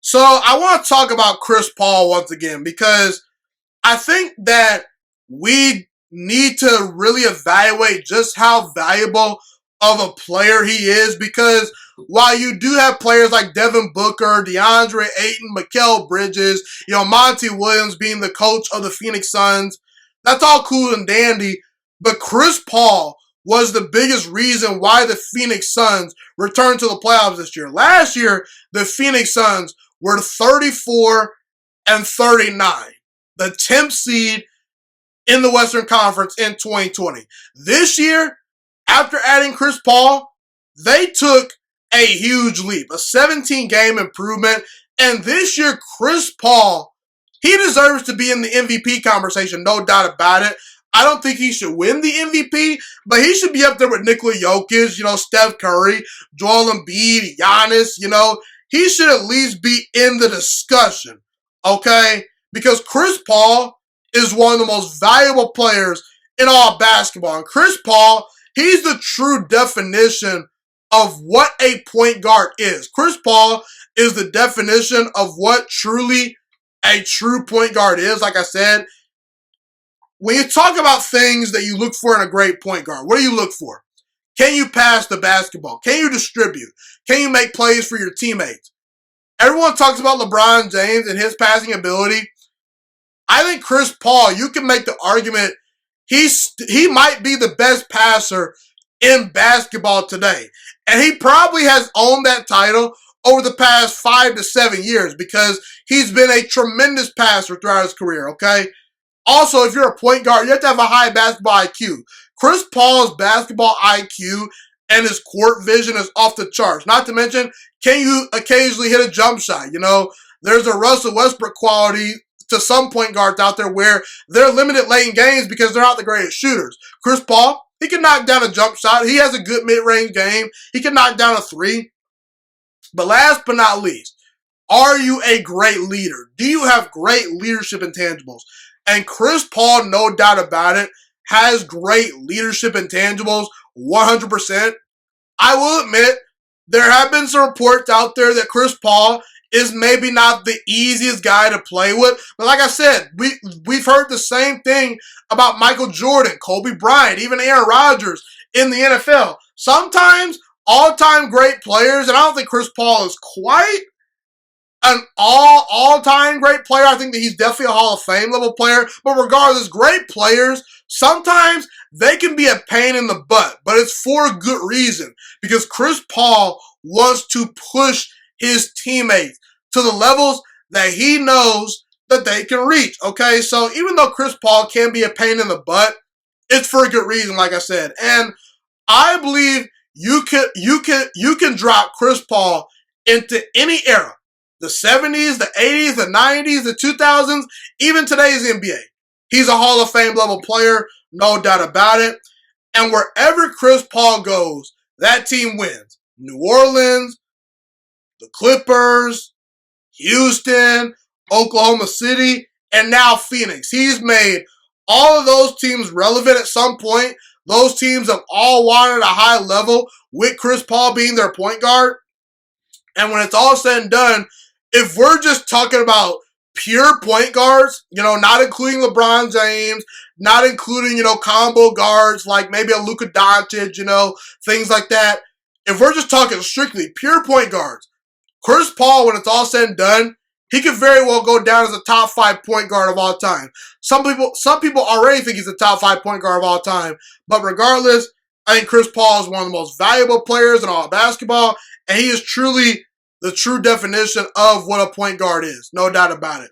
So I want to talk about Chris Paul once again because I think that we need to really evaluate just how valuable of a player he is, because while you do have players like Devin Booker, DeAndre Ayton, Mikal Bridges, Monty Williams being the coach of the Phoenix Suns, that's all cool and dandy, but Chris Paul was the biggest reason why the Phoenix Suns returned to the playoffs this year. Last year, the Phoenix Suns were 34 and 39, the 10th seed in the Western Conference in 2020. This year, after adding Chris Paul, they took a huge leap, a 17-game improvement. And this year, Chris Paul, he deserves to be in the MVP conversation, no doubt about it. I don't think he should win the MVP, but he should be up there with Nikola Jokic, Steph Curry, Joel Embiid, Giannis, He should at least be in the discussion, okay? Because Chris Paul is one of the most valuable players in all basketball. And Chris Paul, he's the true definition of what a point guard is. Chris Paul is the definition of what truly a true point guard is. Like I said, when you talk about things that you look for in a great point guard, what do you look for? Can you pass the basketball? Can you distribute? Can you make plays for your teammates? Everyone talks about LeBron James and his passing ability. I think Chris Paul, you can make the argument he might be the best passer in basketball today. And he probably has owned that title over the past 5 to 7 years because he's been a tremendous passer throughout his career, okay? Also, if you're a point guard, you have to have a high basketball IQ. Chris Paul's basketball IQ and his court vision is off the charts. Not to mention, can you occasionally hit a jump shot? There's a Russell Westbrook quality to some point guards out there where they're limited late in games because they're not the greatest shooters. Chris Paul, he can knock down a jump shot. He has a good mid-range game. He can knock down a three. But last but not least, are you a great leader? Do you have great leadership intangibles? And Chris Paul, no doubt about it, has great leadership intangibles, 100%. I will admit, there have been some reports out there that Chris Paul is maybe not the easiest guy to play with. But like I said, we've heard the same thing about Michael Jordan, Kobe Bryant, even Aaron Rodgers in the NFL. Sometimes all-time great players, and I don't think Chris Paul is quite an all-time great player. I think that he's definitely a Hall of Fame level player. But regardless, great players, sometimes they can be a pain in the butt. But it's for a good reason. Because Chris Paul wants to push his teammates to the levels that he knows that they can reach. Okay, so even though Chris Paul can be a pain in the butt, it's for a good reason, like I said. And I believe you can drop Chris Paul into any era. The 70s, the 80s, the 90s, the 2000s, even today's NBA. He's a Hall of Fame level player, no doubt about it. And wherever Chris Paul goes, that team wins. New Orleans, the Clippers, Houston, Oklahoma City, and now Phoenix. He's made all of those teams relevant at some point. Those teams have all won at a high level with Chris Paul being their point guard. And when it's all said and done, if we're just talking about pure point guards, not including LeBron James, not including, combo guards like maybe a Luka Doncic, things like that. If we're just talking strictly pure point guards, Chris Paul, when it's all said and done, he could very well go down as a top 5 point guard of all time. Some people already think he's a top 5 point guard of all time. But regardless, I think Chris Paul is one of the most valuable players in all of basketball. And he is truly the true definition of what a point guard is. No doubt about it.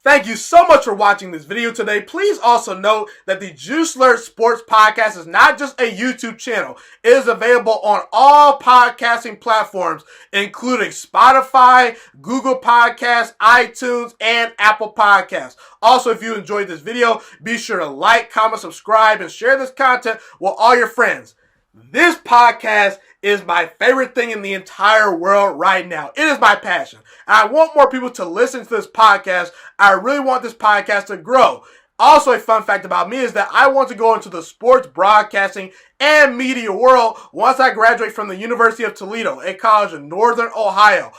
Thank you so much for watching this video today. Please also note that the Juice Alert Sports Podcast is not just a YouTube channel. It is available on all podcasting platforms, including Spotify, Google Podcasts, iTunes, and Apple Podcasts. Also, if you enjoyed this video, be sure to like, comment, subscribe, and share this content with all your friends. This podcast is my favorite thing in the entire world right now. It is my passion. And I want more people to listen to this podcast. I really want this podcast to grow. Also, a fun fact about me is that I want to go into the sports broadcasting and media world once I graduate from the University of Toledo, a college in Northern Ohio.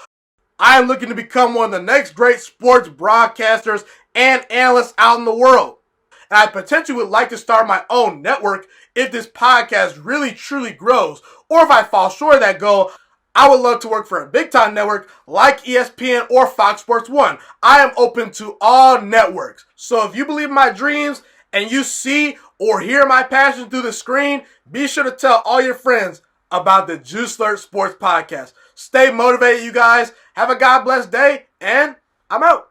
I am looking to become one of the next great sports broadcasters and analysts out in the world. And I potentially would like to start my own network if this podcast really truly grows. Or if I fall short of that goal, I would love to work for a big time network like ESPN or Fox Sports 1. I am open to all networks. So if you believe in my dreams and you see or hear my passion through the screen, be sure to tell all your friends about the Juice Alert Sports Podcast. Stay motivated, you guys. Have a God bless day, and I'm out.